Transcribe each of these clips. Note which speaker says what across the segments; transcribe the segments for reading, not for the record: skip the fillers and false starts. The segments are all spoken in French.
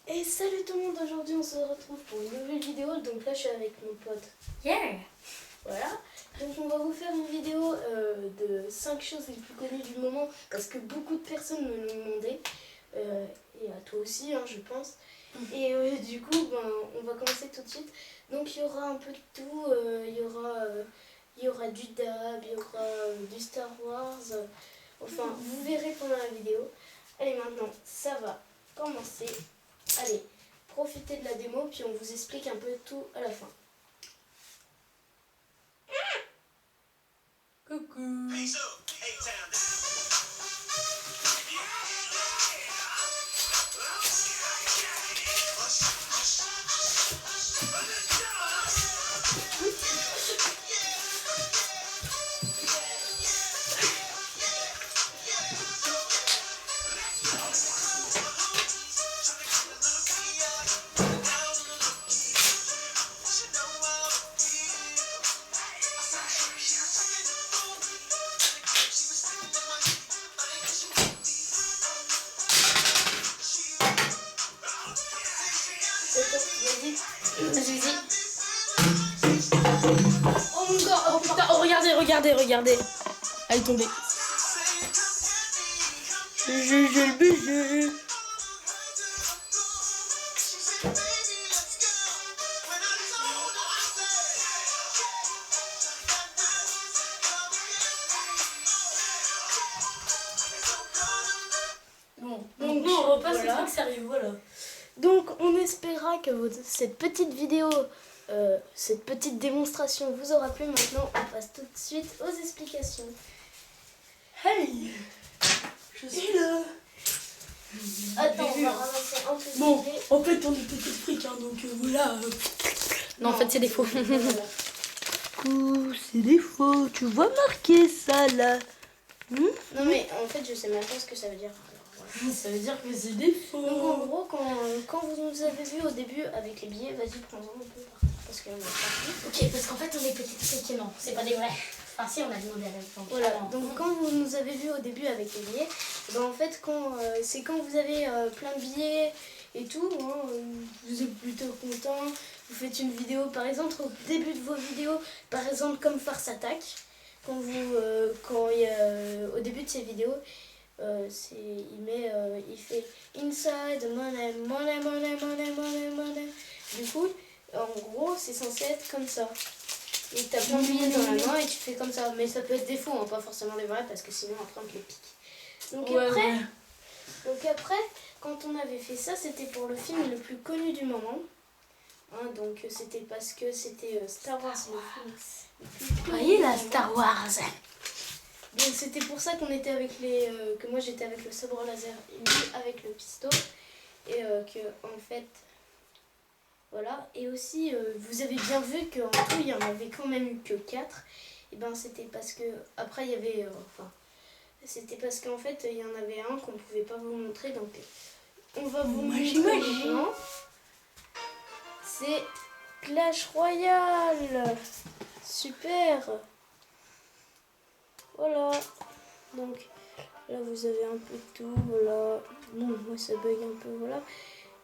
Speaker 1: Et salut tout le monde, aujourd'hui on se retrouve pour une nouvelle vidéo. Donc là je suis avec mon pote.
Speaker 2: Yeah.
Speaker 1: Voilà. Donc on va vous faire une vidéo de 5 choses les plus connues du moment. Parce que beaucoup de personnes me l'ont demandé. Et à toi aussi je pense. Et du coup on va commencer tout de suite. Donc il y aura un peu de tout. Il y aura du dab, il y aura du Star Wars. Enfin vous verrez pendant la vidéo. Allez maintenant ça va commencer. Allez, profitez de la démo, puis on vous explique un peu tout à la fin.
Speaker 2: Coucou.
Speaker 1: Vas-y.
Speaker 2: Oh mon god, oh putain, oh regardez. Elle est tombée. J'ai le baiser. Bon, donc on repasse
Speaker 1: voilà.
Speaker 2: le truc sérieux, voilà.
Speaker 1: Donc on espérera que cette petite vidéo, cette petite démonstration vous aura plu. Maintenant on passe tout de suite aux explications.
Speaker 2: Hey, je suis là.
Speaker 1: Attends, on va ramasser un peu de
Speaker 2: Bon,
Speaker 1: papier.
Speaker 2: en fait on est petit fric, donc voilà. Non, en fait c'est des faux.
Speaker 1: Voilà.
Speaker 2: C'est des faux, tu vois marquer ça là.
Speaker 1: Non mais en fait je sais même pas ce que ça veut dire. Alors, voilà.
Speaker 2: Ça veut dire que c'est des faux.
Speaker 1: Donc en gros, quand vous nous avez vu au début avec les billets, vas-y prends-en un peu parce qu'il y en a partout.
Speaker 2: Ok, parce qu'en fait on est petits fric, non, c'est pas des vrais. Enfin si, on a demandé à la fin.
Speaker 1: Voilà, donc quand vous nous avez vu au début avec les billets, ben en fait c'est quand vous avez plein de billets et tout, vous êtes plutôt content, vous faites une vidéo par exemple au début de vos vidéos, par exemple comme Farce Attack, quand il y a au début de ces vidéos, il fait inside money, money, money, money, money, money. Du coup, en gros, c'est censé être comme ça. Et t'as plein de billets dans la main et tu fais comme ça. Mais ça peut être des faux, pas forcément des vrais, parce que sinon après on te les pique. Donc après, quand on avait fait ça, c'était pour le film le plus connu du moment. Donc c'était parce que c'était Star Wars, le film le plus connu.
Speaker 2: Voyez la Star Wars.
Speaker 1: Donc c'était pour ça qu'on était avec que moi j'étais avec le sabre laser et lui avec le pistolet. Et que en fait... Voilà, et aussi, vous avez bien vu qu'en tout, il n'y en avait quand même eu que 4. Et ben c'était parce que, après il y avait, c'était parce qu'en fait, il y en avait un qu'on ne pouvait pas vous montrer. Donc, on va vous montrer maintenant. C'est Clash Royale. Super. Voilà. Donc, là, vous avez un peu de tout, voilà. Bon, moi, ça bug un peu, voilà.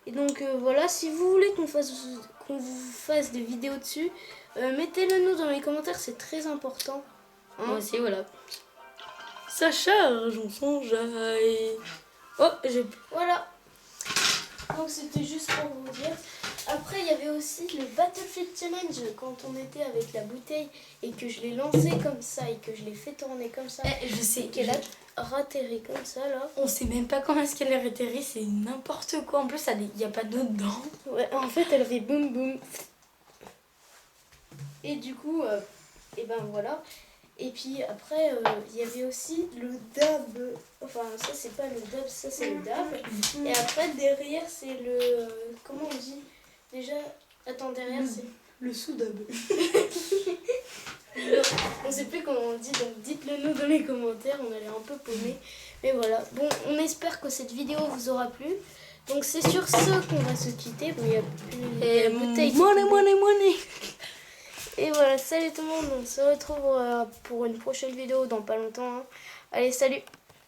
Speaker 1: Et donc voilà, si vous voulez qu'on vous fasse des vidéos dessus, mettez-le nous dans les commentaires, c'est très important.
Speaker 2: Moi aussi, voilà. Ça charge, on s'enjaille. Oh,
Speaker 1: Voilà. Donc c'était juste pour vous dire. Après, il y avait aussi le Battlefield Challenge quand on était avec la bouteille et que je l'ai lancé comme ça et que je l'ai fait tourner comme ça.
Speaker 2: je sais
Speaker 1: qu'elle a ratterri comme ça là.
Speaker 2: On sait même pas comment est-ce qu'elle est atterrie, c'est n'importe quoi. En plus, il n'y a pas d'eau dedans.
Speaker 1: Ouais, en fait, elle fait boum boum. Et du coup, et ben voilà. Et puis après, il y avait aussi le dab. Enfin, ça c'est pas le dab, ça c'est le dab. Et après, derrière, c'est le... comment on dit déjà? Attends, derrière, c'est...
Speaker 2: Le sous-dab.
Speaker 1: On sait plus comment on dit, donc dites-le nous dans les commentaires, on a l'air un peu paumé. Mais voilà, bon, on espère que cette vidéo vous aura plu. Donc c'est sur ce qu'on va se quitter. Bon, il y a plus...
Speaker 2: Et money.
Speaker 1: Et voilà, salut tout le monde, on se retrouve pour une prochaine vidéo dans pas longtemps. Allez, salut!